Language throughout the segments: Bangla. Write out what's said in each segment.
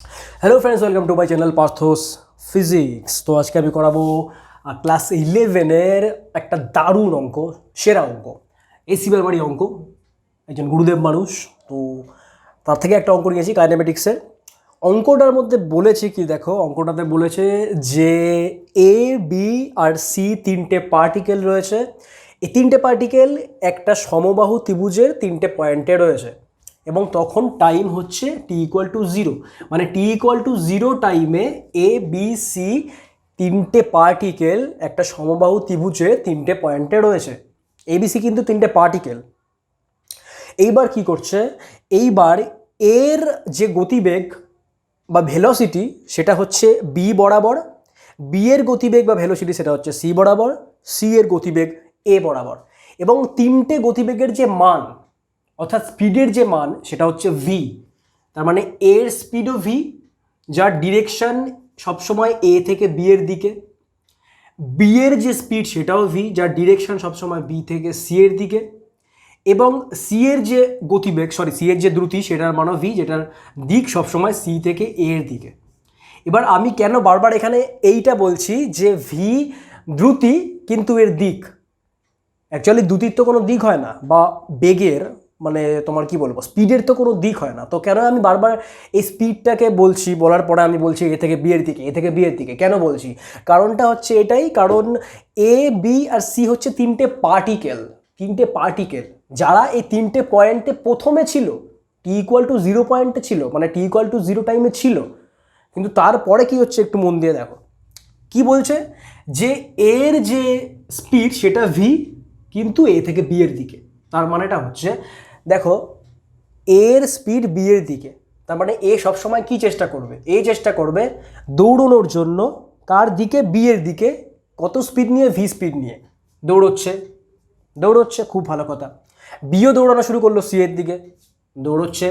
Hello friends, welcome to my channel Partho's physics. তো আজকে আমি করাবো ক্লাস 11-এর একটা দারুণ অঙ্ক, সেরা অঙ্ক, এসিবার বাড়ি অঙ্ক। একজন গুরুদেব মানুষ, তো তার থেকে একটা অঙ্ক নিয়েছি কাইনেমেটিক্সের। অঙ্কটার মধ্যে বলেছে কি, দেখো অঙ্কটাতে বলেছে যে এ বি আর সি তিনটে পার্টিকেল রয়েছে। এই তিনটে পার্টিকেল একটা সমবাহু ত্রিভুজের তিনটে পয়েন্টে রয়েছে এবং তখন টাইম হচ্ছে t=0, মানে t=0 টাইমে এ বি সি তিনটে পার্টিকেল একটা সমবাহু ত্রিভুজে তিনটে পয়েন্টে রয়েছে। এবিসি কিন্তু তিনটে পার্টিকেল। এইবার কি করছে, এইবার এর যে গতিবেগ বা ভেলোসিটি সেটা হচ্ছে বি বরাবর, বি এর গতিবেগ বা ভেলোসিটি সেটা হচ্ছে সি বরাবর, সি এর গতিবেগ এ বরাবর, এবং তিনটে গতিবেগের যে মান অর্থাৎ স্পিডের যে মান সেটা হচ্ছে ভি। তার মানে এর স্পিডও ভি, যার ডিরেকশন সবসময় এ থেকে বি এর দিকে। বি এর যে স্পিড সেটাও ভি, যার ডিরেকশন সবসময় বি থেকে সি এর দিকে। এবং সি এর যে গতিবেগ, সি এর যে দ্রুতি সেটার মানও ভি, যেটার দিক সবসময় সি থেকে এ এর দিকে। এবার আমি কেন বারবার এখানে এইটা বলছি যে ভি দ্রুতি কিন্তু এর দিক, অ্যাকচুয়ালি দ্রুতির তো কোনো দিক হয় না, বা বেগের মানে তোমার কি বলবো স্পিডের তো কোনো দিক হয় না। তো কেন আমি বারবার এই স্পিডটাকে বলছি, বলার পরে আমি বলছি এ থেকে বি এর দিকে, এ থেকে বি এর দিকে কেন বলছি, কারণটা হচ্ছে এটাই, কারণ এ বি আর সি হচ্ছে তিনটে পার্টিকেল যারা এই তিনটে পয়েন্টে প্রথমে ছিল, t=0 পয়েন্টে ছিল, মানে t=0 টাইমে ছিল। কিন্তু তারপরে কি হচ্ছে একটু মন দিয়ে দেখো কি বলছে, যে এর যে স্পিড সেটা ভি কিন্তু এ থেকে বি এর দিকে। তার মানেটা হচ্ছে দেখো এর স্পিড বি এর দিকে, তার মানে এ সবসময় কি চেষ্টা করবে, এ চেষ্টা করবে দৌড়ানোর জন্য কার দিকে, বি এর দিকে। কত স্পিড নিয়ে, ভি স্পিড নিয়ে দৌড়চ্ছে, খুব ভালো কথা। বিও দৌড়ানো শুরু করলো সি এর দিকে, দৌড়চ্ছে।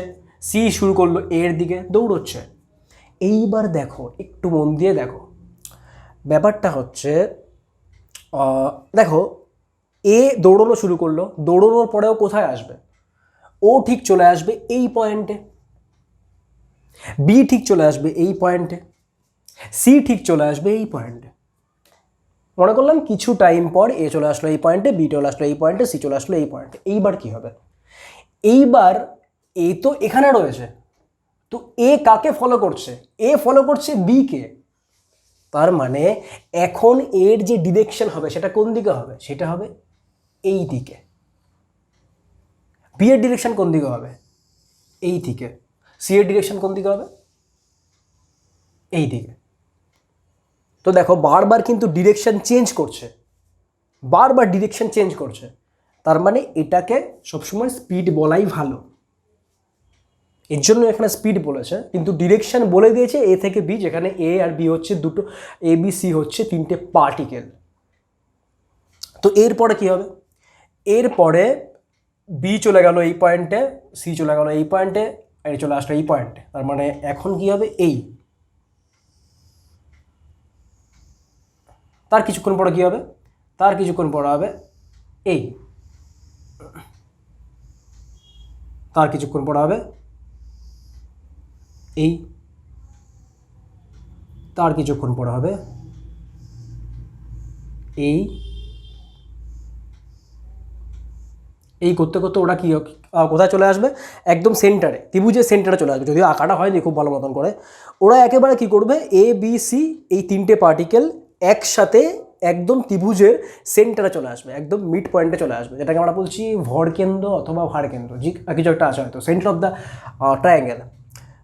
সি শুরু করলো এ এর দিকে, দৌড়চ্ছে। এইবার দেখো একটু মন দিয়ে দেখো, ব্যাপারটা হচ্ছে দেখো এ দৌড়ানো শুরু করলো, দৌড়ানোর পরেও কোথায় আসবে, ও ঠিক চলে আসবে এই পয়েন্টে, বি ঠিক চলে আসবে এই পয়েন্টে, সি ঠিক চলে আসবে এই পয়েন্টে। মনে করলাম কিছু টাইম পর এ চলে আসলো এই পয়েন্টে, বি চলে আসলো এই পয়েন্টে, সি চলে আসলো এই পয়েন্টে। এইবার কি হবে, এইবার এ তো এখানে রয়েছে, তো এ কাকে ফলো করছে, এ ফলো করছে বি কে। তার মানে এখন এর যে ডিরেকশন হবে সেটা কোন দিকে হবে, সেটা হবে এই দিকে। বি এর ডিরেকশন কোন দিকে হবে, এই দিকে। সি এর ডিরেকশন কোন দিকে হবে, এই দিকে। তো দেখো বারবার কিন্তু ডিরেকশন চেঞ্জ করছে, তার মানে এটাকে সবসময় স্পিড বলাই ভালো। এর জন্য এখানে স্পিড বলেছে, কিন্তু ডিরেকশন বলে দিয়েছে এ থেকে বি, যেখানে এ আর বি হচ্ছে দুটো, এ বি সি হচ্ছে তিনটে পার্টিকেল। তো এরপরে কি হবে, এরপরে বি চলে গেল এই পয়েন্টে, সি চলে গেল এই পয়েন্টে, এ চলে আসলো এই পয়েন্টে। তার মানে এখন কি হবে, এই তার কিছুক্ষণ পরে কি হবে, তার কিছুক্ষণ পরে হবে এই, তার কিছুক্ষণ পরে হবে এই, তার কিছুক্ষণ পরে হবে এই, এই করতে করতে ওরা কি কোথায় চলে আসবে, একদম সেন্টারে, ত্রিভুজের সেন্টারে চলে আসবে। যদিও আঁকাটা হয়নি খুব ভালো মতন করে, ওরা একেবারে কি করবে, এ বি সি এই তিনটে পার্টিকেল একসাথে একদম ত্রিভুজের সেন্টারে চলে আসবে, একদম মিড পয়েন্টে চলে আসবে, যেটাকে আমরা বলছি ভরকেন্দ্র অথবা ভারকেন্দ্র, যে কিছু একটা আছে হয়তো, সেন্টার অফ দ্য ট্রায়াঙ্গেল।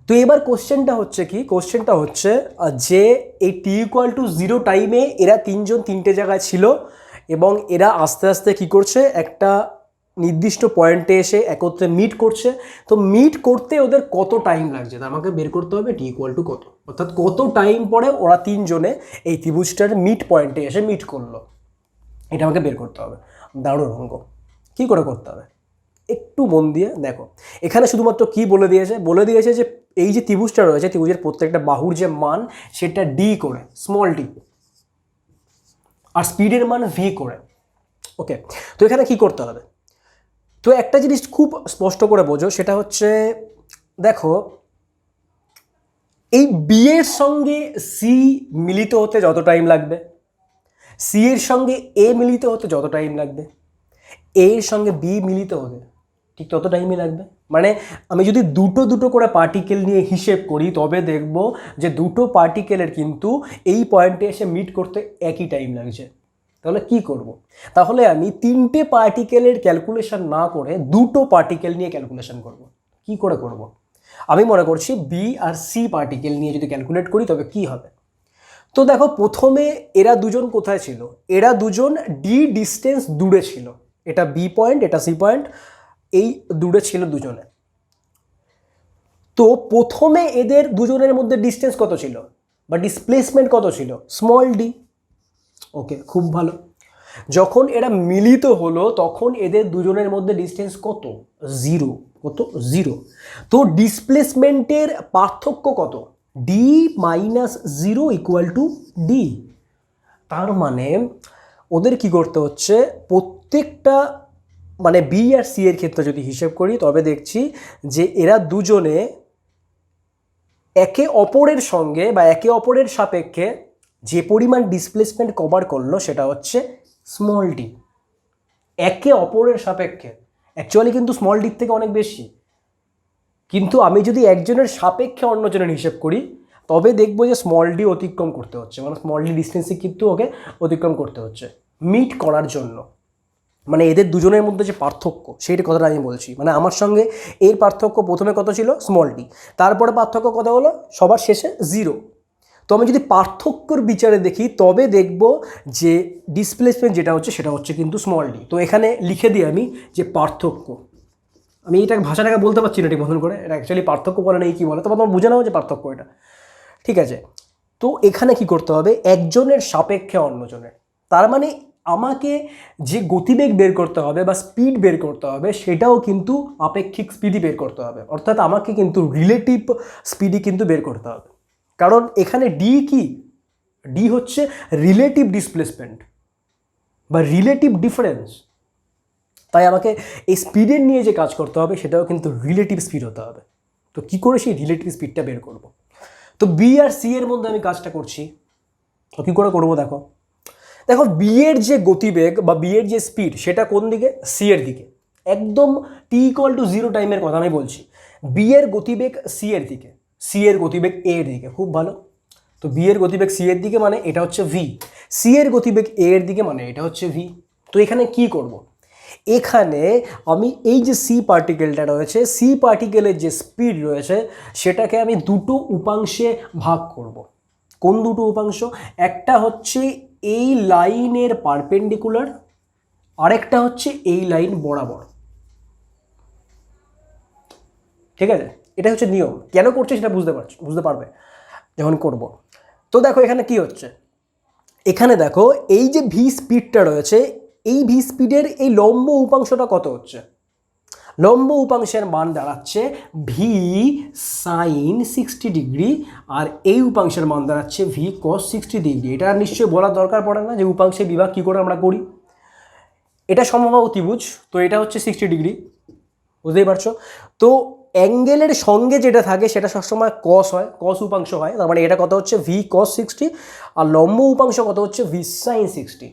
তো এবার কোশ্চেনটা হচ্ছে কি, কোশ্চেনটা হচ্ছে যে এই t=0 টাইমে এরা তিনজন তিনটে জায়গায় ছিল, এবং এরা আস্তে আস্তে কি করছে, একটা নির্দিষ্ট পয়েন্টে এসে একত্রে মিট করছে। তো মিট করতে ওদের কত টাইম লাগছে, তা আমাকে বের করতে হবে t=কত, অর্থাৎ কত টাইম পরে ওরা তিনজনে এই ত্রিভুজটার মিট পয়েন্টে এসে মিট করলো, এটা আমাকে বের করতে হবে। দারুণ অঙ্ক, কী করে করতে হবে একটু মন দিয়ে দেখো। এখানে শুধুমাত্র কি বলে দিয়েছে যে এই যে ত্রিভুজটা রয়েছে, ত্রিভুজের প্রত্যেকটা বাহুর যে মান সেটা ডি করে, স্মল ডি, আর স্পিডের মান ভি করে। ওকে, তো এখানে কি করতে হবে, তো একটা জিনিস খুব স্পষ্ট করে বোঝো, সেটা হচ্ছে দেখো এই বি এর সঙ্গে সি মিলিত হতে যত টাইম লাগবে, সি এর সঙ্গে এ মিলিত হতে যত টাইম লাগবে, এর সঙ্গে বি মিলিত হতে ঠিক তত টাইমই লাগবে। মানে আমি যদি দুটো দুটো করে পার্টিকেল নিয়ে হিসেব করি তবে দেখব যে দুটো পার্টিকেলের কিন্তু এই পয়েন্টে এসে মিট করতে একই টাইম লাগছে। তাহলে কি করব? তাহলে আমি তিনটে পার্টিকেলের ক্যালকুলেশন না করে দুটো পার্টিকেল নিয়ে ক্যালকুলেশন করব। কি করে করব? আমি মনে করছি বি আর সি পার্টিকেল নিয়ে যদি ক্যালকুলেট করি তবে কি হবে। তো দেখো, প্রথমে এরা দুজন কোথায় ছিল? এরা দুজন ডি ডিস্টেন্স দূরে ছিল। এটা বি পয়েন্ট, এটা সি পয়েন্ট, এই দূরে ছিল দুজনে। তো প্রথমে এদের দুজনের মধ্যে ডিস্টেন্স কত ছিল বা ডিসপ্লেসমেন্ট কত ছিল? Small D. ওকে, খুব ভালো। যখন এরা মিলিত হলো তখন এদের দুজনের মধ্যে ডিস্টেন্স কত? জিরো। কত? জিরো। তো ডিসপ্লেসমেন্টের পার্থক্য কত? D minus zero equal to D. তার মানে ওদের কি করতে হচ্ছে, প্রত্যেকটা মানে বি আর সি এর ক্ষেত্রে যদি হিসেব করি তবে দেখছি যে এরা দুজনে একে অপরের সঙ্গে বা একে অপরের সাপেক্ষে যে পরিমাণ ডিসপ্লেসমেন্ট কভার করলো সেটা হচ্ছে স্মল ডি। একে অপরের সাপেক্ষে অ্যাকচুয়ালি কিন্তু স্মল ডির থেকে অনেক বেশি, কিন্তু আমি যদি একজনের সাপেক্ষে অন্যজনের হিসেব করি তবে দেখবো যে স্মল ডি অতিক্রম করতে হচ্ছে, মানে স্মল ডি ডিস্টেন্সে কিন্তু ওকে অতিক্রম করতে হচ্ছে মিট করার জন্য। মানে এদের দুজনের মধ্যে যে পার্থক্য সেইটা কথাটা আমি বলছি। মানে আমার সঙ্গে এর পার্থক্য প্রথমে কত ছিল? Small D. তারপরে পার্থক্য কত হলো? সবার শেষে জিরো। তো আমি যদি পার্থক্যর বিচারে দেখি তবে দেখব যে ডিসপ্লেসমেন্ট যেটা হচ্ছে সেটা হচ্ছে কিন্তু স্মল ডি। তো এখানে লিখে দিই আমি যে পার্থক্য। আমি এটা ভাষাটাকে বলতে পারছি না ঠিক মতন করে, এটা অ্যাকচুয়ালি পার্থক্য বলে নেই কী বলে, তবে তোমার বুঝে নাও যে পার্থক্য এটা। ঠিক আছে, তো এখানে কি করতে হবে? একজনের সাপেক্ষে অন্যজনের। তার মানে আমাকে যে গতিবেগ বের করতে হবে বা স্পিড বের করতে হবে সেটাও কিন্তু আপেক্ষিক স্পিডই বের করতে হবে, অর্থাৎ আমাকে কিন্তু রিলেটিভ স্পিডই কিন্তু বের করতে হবে। কারণ এখানে ডি কি? ডি হচ্ছে রিলেটিভ ডিসপ্লেসমেন্ট বা রিলেটিভ ডিফারেন্স। তাই আমাকে এই স্পিডের নিয়ে যে কাজ করতে হবে সেটাও কিন্তু রিলেটিভ স্পিড হতে হবে। তো কি করে সেই রিলেটিভ স্পিডটা বের করব? তো বি আর সি এর মধ্যে আমি কাজটা করছি। তো কী করে করবো? দেখো দেখো বি এর যে গতিবেগ বা বি এর যে স্পিড সেটা কোন দিকে? সি এর দিকে। একদম টি ইকুয়াল টু জিরো টাইমের কথা আমি বলছি। বি এর গতিবেগ সি এর দিকে, সি এর গতিবেগ এ এর দিকে। খুব ভালো। তো বি এর গতিবেগ সি এর দিকে মানে এটা হচ্ছে ভি, সি এর গতিবেগ এ এর দিকে মানে এটা হচ্ছে ভি। তো এখানে কি করব? এখানে আমি এই যে সি পার্টিকেলটা রয়েছে, সি পার্টিকেলের যে স্পিড রয়েছে সেটাকে আমি দুটো উপাংশে ভাগ করব। কোন দুটো উপাংশ? একটা হচ্ছে এই লাইনের পারপেন্ডিকুলার, আরেকটা হচ্ছে এই লাইন বরাবর। ঠিক আছে, এটা হচ্ছে নিয়ম। কেন করছে সেটা বুঝতে পারবে যখন করব। তো দেখো এখানে কি হচ্ছে, এখানে দেখো এই যে ভি স্পিডটা রয়েছে, এই ভি স্পিডের এই লম্ব উপাংশটা কত হচ্ছে? লম্ব উপাংশের মান দাঁড়াচ্ছে ভি সাইন 60 ডিগ্রি, আর এই উপাংশের মান দাঁড়াচ্ছে ভি কস 60 ডিগ্রি। এটা নিশ্চয়ই বলার দরকার পড়ে না যে উপাংশের বিভাগ কী করে আমরা করি। এটা সমবাহু ত্রিভুজ, তো এটা হচ্ছে 60 ডিগ্রি, বুঝতেই পারছো। তো অ্যাঙ্গেলের সঙ্গে যেটা থাকে সেটা সবসময় কস হয়, কস উপাংশ হয়। তার মানে এটা কত হচ্ছে? ভি কস 60, আর লম্ব উপাংশ কত হচ্ছে? V sine 60।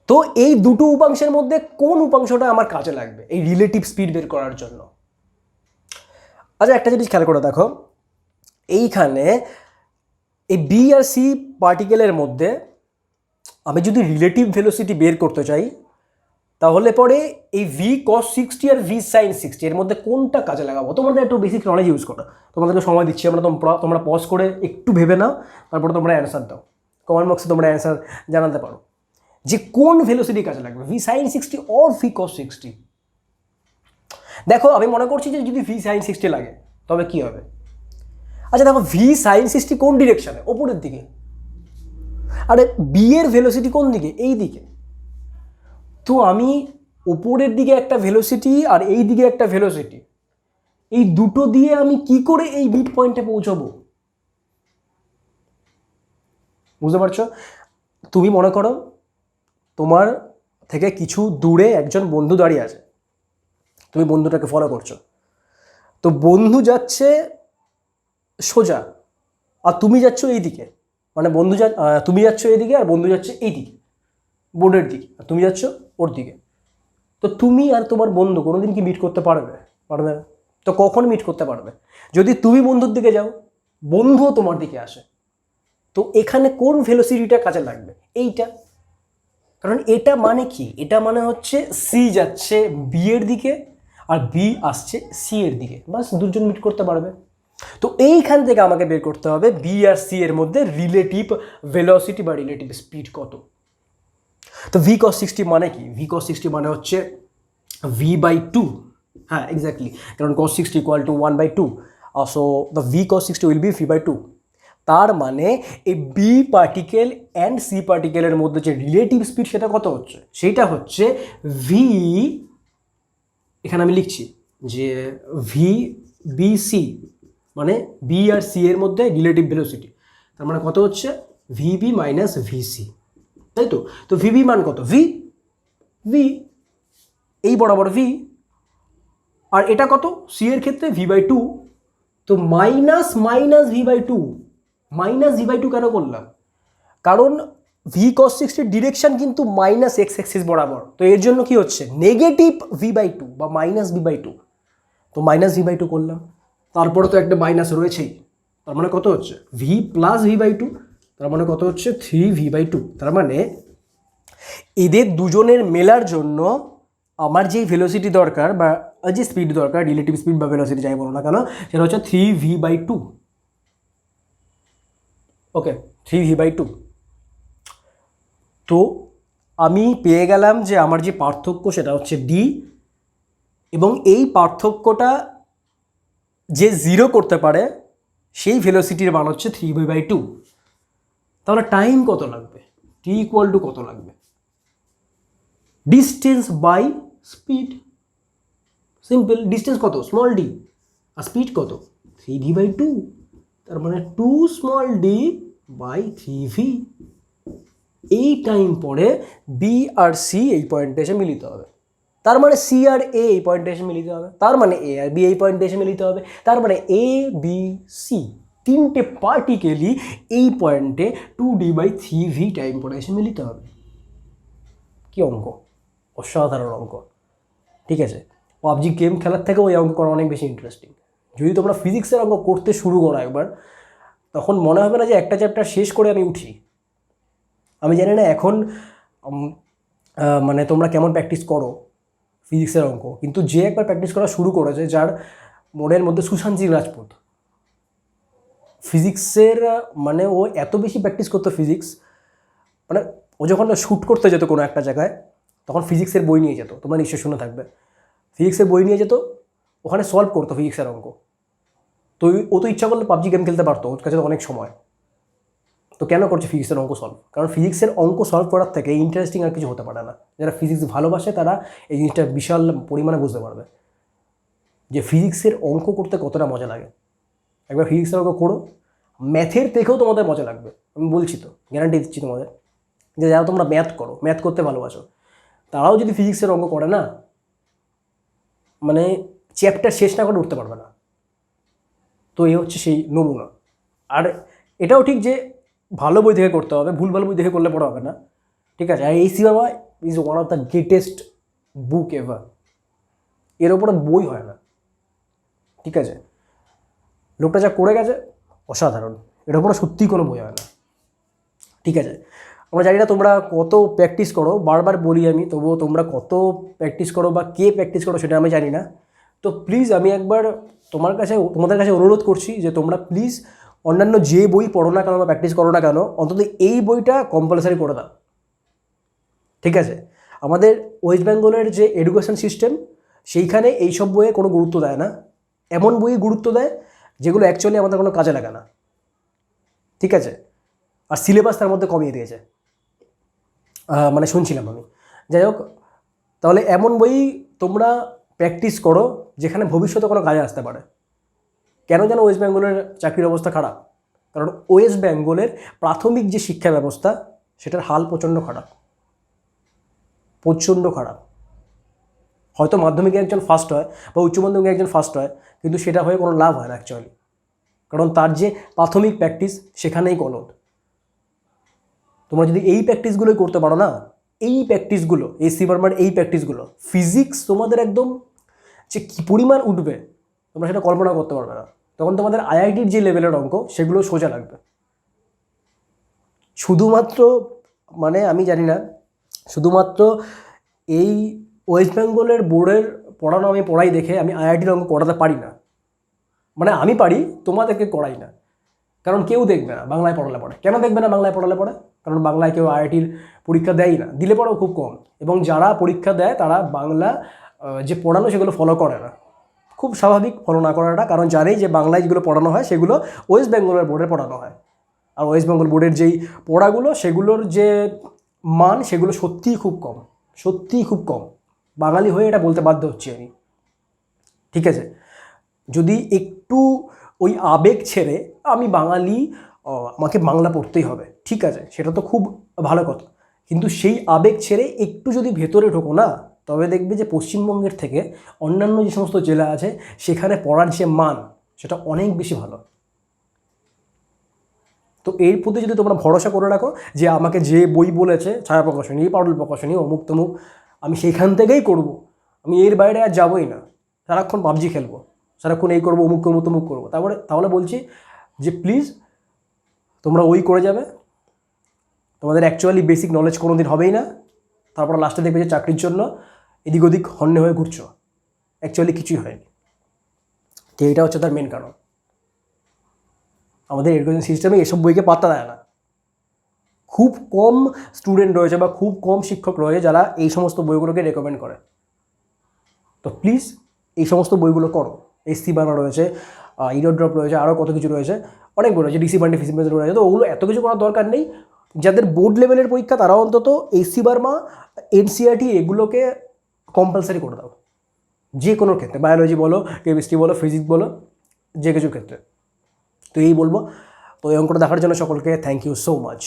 তো এই দুটো উপাংশের মধ্যে কোন উপাংশটা আমার কাজে লাগবে এই রিলেটিভ স্পিড বের করার জন্য? আচ্ছা, একটা জিনিস খেয়াল করে দেখো, এইখানে এই বি আর সি পার্টিকেলের মধ্যে আমি যদি রিলেটিভ ভেলোসিটি বের করতে চাই তাহলে পরে এই ভি কস 60 আর ভি সাইন 60 এর মধ্যে কোনটা কাজে লাগাবো? তোমাদের একটু বেসিক নলেজ ইউজ করো, তোমাদেরকে সময় দিচ্ছি আমরা, তোমরা পজ করে একটু ভেবে নাও, তারপরে তোমরা অ্যান্সার দাও। কমেন্ট বক্সে তোমরা অ্যান্সার জানাতে পারো যে কোন ভেলোসিটি কাজে লাগবে, ভি সাইন 60 অর ভি কস 60। দেখো আমি মনে করছি যে যদি ভি সাইন 60 লাগে তবে কি হবে? আচ্ছা দেখো, ভি সাইন 60 কোন ডিরেকশনে? ওপরের দিকে। আরে বি এর ভেলোসিটি কোন দিকে? এই দিকে। তো আমি ওপরের দিকে একটা ভেলোসিটি আর এই দিকে একটা ভেলোসিটি, এই দুটো দিয়ে আমি কি করে এই মিড পয়েন্টে পৌঁছবো? বুঝতে পারছো? তুমি মনে করো তোমার থেকে কিছু দূরে একজন বন্ধু দাঁড়িয়ে আছে, তুমি বন্ধুটাকে ফলো করছো। তো বন্ধু যাচ্ছে সোজা, আর তুমি যাচ্ছ এই দিকে, মানে তুমি যাচ্ছ এইদিকে আর বন্ধু যাচ্ছে এই দিকে, বোর্ডের দিকে, আর তুমি যাচ্ছ ওর দিকে। তো তুমি আর তোমার বন্ধু কোনোদিন কি মিট করতে পারবে? পারবে না। তো কখন মিট করতে পারবে? যদি তুমি বন্ধুর দিকে যাও, বন্ধুও তোমার দিকে আসে। তো এখানে কোন ভেলোসিটিটা কাজে লাগবে? এইটা। কারণ এটা মানে কি? এটা মানে হচ্ছে সি যাচ্ছে বি এর দিকে আর বি আসছে সি এর দিকে, বাস দুজন মিট করতে পারবে। তো এইখান থেকে আমাকে বের করতে হবে বি আর সি এর মধ্যে রিলেটিভ ভেলোসিটি বা রিলেটিভ স্পিড কত। তো ভি কস 60 মানে কি? ভি কস 60 মানে হচ্ছে v/2। হ্যাঁ, এক্স্যাক্টলি, কারণ cos 60 = 1/2, so the V cos 60 will be v/2। তার মানে এই বি পার্টিকেল অ্যান্ড সি পার্টিকেলের মধ্যে যে রিলেটিভ স্পিড সেটা কত হচ্ছে? সেটা হচ্ছে ভি, এখানে আমি লিখছি যে ভি বি সি, মানে বি আর সি এর মধ্যে রিলেটিভ ভেলোসিটি। তার মানে কত হচ্ছে? ভিবি মাইনাস ভিসি, তাই তো? তো ভিবি মান কত? ভি, ভি এই বরাবর ভি, আর এটা কত? সি এর ক্ষেত্রে v/2। তো minus minus v/2, minus v/2 কেন করলাম? কারণ ভি cos 60 ডিরেকশন কিন্তু মাইনাস এক্স অ্যাক্সিস বরাবর, তো এর জন্য কি হচ্ছে? নেগেটিভ v/2 বা মাইনাস v/2। তো মাইনাস v/2 করলাম, তারপরে তো একটা মাইনাস রয়েছেই, তার মানে কত হচ্ছে? ভি প্লাস v/2, তার মানে কত হচ্ছে? 3v/2। তার মানে এদের দুজনের মেলার জন্য আমার যেই ভেলোসিটি দরকার বা যে স্পিড দরকার, রিলেটিভ স্পিড বা ভেলোসিটি যাই বলো না কেন, সেটা হচ্ছে 3v/2। ওকে, 3v/2। তো আমি পেয়ে গেলাম যে আমার যে পার্থক্য সেটা হচ্ছে ডি, এবং এই পার্থক্যটা যে জিরো করতে পারে সেই ভেলোসিটির মান হচ্ছে 3v/2। তাহলে টাইম কত লাগবে? টি ইকুয়াল টু কত লাগবে? Distance by speed. Simple, distance কত? স্মল ডি, আর স্পিড কত? 3v/2। তার মানে 2 স্মল ডি বাই 3v। এই টাইম পরে বি আর সি এই পয়েন্টে এসে মিলিত হবে, তার মানে সি আর এ এই পয়েন্টে এসে মিলিত হবে, তার মানে এ আর বি এই পয়েন্টে এসে মিলিত হবে, তার মানে এ বি সি তিনটে পার্টিকেলই এই পয়েন্টে 2d/3v টাইম পরে এসে মিলিত হবে। কি অঙ্ক! অসাধারণ অঙ্ক, ঠিক আছে? পাবজি গেম খেলার থেকেও এই অঙ্ক করা অনেক বেশি ইন্টারেস্টিং। যদি তোমরা ফিজিক্সের অঙ্ক করতে শুরু করো একবার, তখন মনে হবে না যে একটা চ্যাপ্টার শেষ করে আমি উঠি। আমি জানি না এখন মানে তোমরা কেমন প্র্যাকটিস করো ফিজিক্সের অঙ্ক, কিন্তু যে একবার প্র্যাকটিস করা শুরু করেছে, যার মনের মধ্যে সুশান্ত সিং রাজপুত ফিজিক্সের, মানে ও এত বেশি প্র্যাকটিস করতো ফিজিক্স, মানে ও যখন শ্যুট করতে যেত কোনো একটা জায়গায়, তখন ফিজিক্সের বই নিয়ে যেত, তোমরা নিশ্চয়ই শুনে থাকবে। ফিজিক্সের বই নিয়ে যেত, ওখানে সলভ করতো ফিজিক্সের অঙ্ক। তো ও তো ইচ্ছা করলে পাবজি গেম খেলতে পারতো, ওর কাছে তো অনেক সময়। তো কেন করছে ফিজিক্সের অঙ্ক সলভ? কারণ ফিজিক্সের অঙ্ক সলভ করার থেকে ইন্টারেস্টিং আর কিছু হতে পারে না। যারা ফিজিক্স ভালোবাসে তারা এই জিনিসটা বিশাল পরিমাণে বুঝতে পারবে যে ফিজিক্সের অঙ্ক করতে কতটা মজা লাগে। একবার ফিজিক্সের অঙ্ক করো, ম্যাথের থেকেও তোমাদের মজা লাগবে, আমি বলছি তো, গ্যারান্টি দিচ্ছি তোমাদের। যে যারা তোমরা ম্যাথ করতে ভালোবাসো, তারাও যদি ফিজিক্সের অঙ্ক করে না, মানে চ্যাপ্টার শেষ না করে উঠতে পারবে না। তো এই হচ্ছে সেই নমুনা। আর এটাও ঠিক যে ভালো বই দেখে করতে হবে, ভুলভাল বই দেখে করলে পড়া হবে না, ঠিক আছে? আর এসি বাবা is one of the greatest book ever, এর ওপরে বই হয় না, ঠিক আছে? লোকটা যা করে গেছে অসাধারণ, এর ওপরে সত্যিই কোনো বই হয় না, ঠিক আছে? আমরা জানি না তোমরা কত প্র্যাকটিস করো, বারবার বলি আমি, তবুও তোমরা কত প্র্যাকটিস করো বা কে প্র্যাকটিস করো সেটা আমি জানি না। তো প্লিজ আমি একবার তোমাদের কাছে অনুরোধ করছি যে তোমরা প্লিজ অন্যান্য যে বই পড়ো না কেন বা প্র্যাকটিস করো না কেন, অন্তত এই বইটা কম্পালসারি করে দাও, ঠিক আছে? আমাদের ওয়েস্ট বেঙ্গলের যে এডুকেশন সিস্টেম, সেইখানে এইসব বইয়ে কোনো গুরুত্ব দেয় না, এমন বইয়ে গুরুত্ব দেয় যেগুলো অ্যাকচুয়ালি আমাদের কোনো কাজে লাগে না, ঠিক আছে? আর সিলেবাস তার মধ্যে কমিয়ে দিয়েছে, মানে শুনছিলাম আমি। যাই হোক, তাহলে এমন বই তোমরা প্র্যাকটিস করো যেখানে ভবিষ্যতে কোনো কাজে আসতে পারে। কেন যেন ওয়েস্ট বেঙ্গলের চাকরির অবস্থা খারাপ? কারণ ওয়েস্ট বেঙ্গলের প্রাথমিক যে শিক্ষা ব্যবস্থা, সেটার হাল প্রচণ্ড খারাপ, প্রচণ্ড খারাপ। হয়তো মাধ্যমিকে একজন ফার্স্ট হয় বা উচ্চ মাধ্যমিকে একজন ফার্স্ট হয়, কিন্তু সেটা হয়ে কোনো লাভ হয় না অ্যাকচুয়ালি। কারণ তার যে প্রাথমিক প্র্যাকটিস সেখানেই গলদ। তোমরা যদি এই প্র্যাকটিসগুলোই করতে পারো না, এই প্র্যাকটিসগুলো, এসি বার্মার এই প্র্যাকটিসগুলো, ফিজিক্স তোমাদের একদম যে কী পরিমাণ উঠবে তোমরা সেটা কল্পনা করতে পারবে না। তখন তোমাদের আইআইটির যে লেভেলের অঙ্ক সেগুলো সোজা লাগবে। শুধুমাত্র মানে আমি জানি না, শুধুমাত্র এই ওয়েস্ট বেঙ্গলের বোর্ডের পড়ানো আমি পড়াই দেখে আমি আইআইটির অঙ্ক করাতে পারি না। মানে আমি পারি, তোমাদেরকে করাই না, কারণ কেউ দেখবে না বাংলায় পড়ালে পড়ে। কেন দেখবে না বাংলায় পড়ালে পড়ে? কারণ বাংলায় কেউ আইআইটির পরীক্ষা দেয়ই না, দিলে পড়েও খুব কম, এবং যারা পরীক্ষা দেয় তারা বাংলা যে পড়ানো সেগুলো ফলো করে না। খুব স্বাভাবিক ফলো না করাটা, কারণ জানেই যে বাংলায় যেগুলো পড়ানো হয় সেগুলো ওয়েস্ট বেঙ্গলের বোর্ডে পড়ানো হয়। আর ওয়েস্ট বেঙ্গল বোর্ডের যেই পড়াগুলো সেগুলোর যে মান সেগুলো সত্যিই খুব কম, সত্যিই খুব কম। বাঙালি হয়ে এটা বলতে বাধ্য হচ্ছি আমি। ঠিক আছে, যদি একটু ওই আবেগ ছেড়ে আমি বাঙালি, আমাকে বাংলা পড়তেই হবে, ঠিক আছে, সেটা তো খুব ভালো কথা, কিন্তু সেই আবেগ ছেড়ে একটু যদি ভেতরে ঢোকো না, তবে দেখবে যে পশ্চিমবঙ্গের থেকে অন্যান্য যে সমস্ত জেলা আছে সেখানে পড়ার যে মান সেটা অনেক বেশি ভালো। তো এর প্রতি যদি তোমরা ভরসা করে রাখো যে আমাকে যে বই বলেছে, ছায়া প্রকাশনী, পারুল প্রকাশনী, অমুক তমুক, আমি সেইখান থেকেই করব, আমি এর বাইরে আর যাবোই না, সারাক্ষণ পাবজি খেলবো, সারাক্ষণ এই করবো, অমুক করবো, তমুক করবো, তাহলে বলছি যে প্লিজ তোমরা ওই করে যাবে, তোমাদের অ্যাকচুয়ালি বেসিক নলেজ কোনো দিন হবেই না। তারপর লাস্টে দেখবে যে চাকরির জন্য এদিক ওদিক হন্যে হয়ে ঘুরছো, অ্যাকচুয়ালি কিছুই হয়নি। তো এটা হচ্ছে তার মেন কারণ। আমাদের এডুকেশন সিস্টেমে এসব বইকে পাত্তা দেয় না। খুব কম স্টুডেন্ট রয়েছে বা খুব কম শিক্ষক রয়েছে যারা এই সমস্ত বইগুলোকে রেকমেন্ড করে। তো প্লিজ এই সমস্ত বইগুলো করো। এসসি বাংলা রয়েছে, ইরো ড্রপ রয়েছে, আরও কত কিছু রয়েছে, অনেক বই রয়েছে, ডিসি বান্ডি ফিসি রয়েছে। তো ওগুলো এত কিছু করার দরকার নেই। যাদের বোর্ড লেভেলের পরীক্ষা তারা অন্তত এসসি বার্মা, এনসিইআরটি এগুলোকে কম্পালসারি করে দাও, যে কোনো ক্ষেত্রে, বায়োলজি বলো, কেমিস্ট্রি বলো, ফিজিক্স বলো, যে কিছু ক্ষেত্রে। তো এই বলবো। তো এই অঙ্কটা দেখার জন্য সকলকে থ্যাংক ইউ সো মাচ।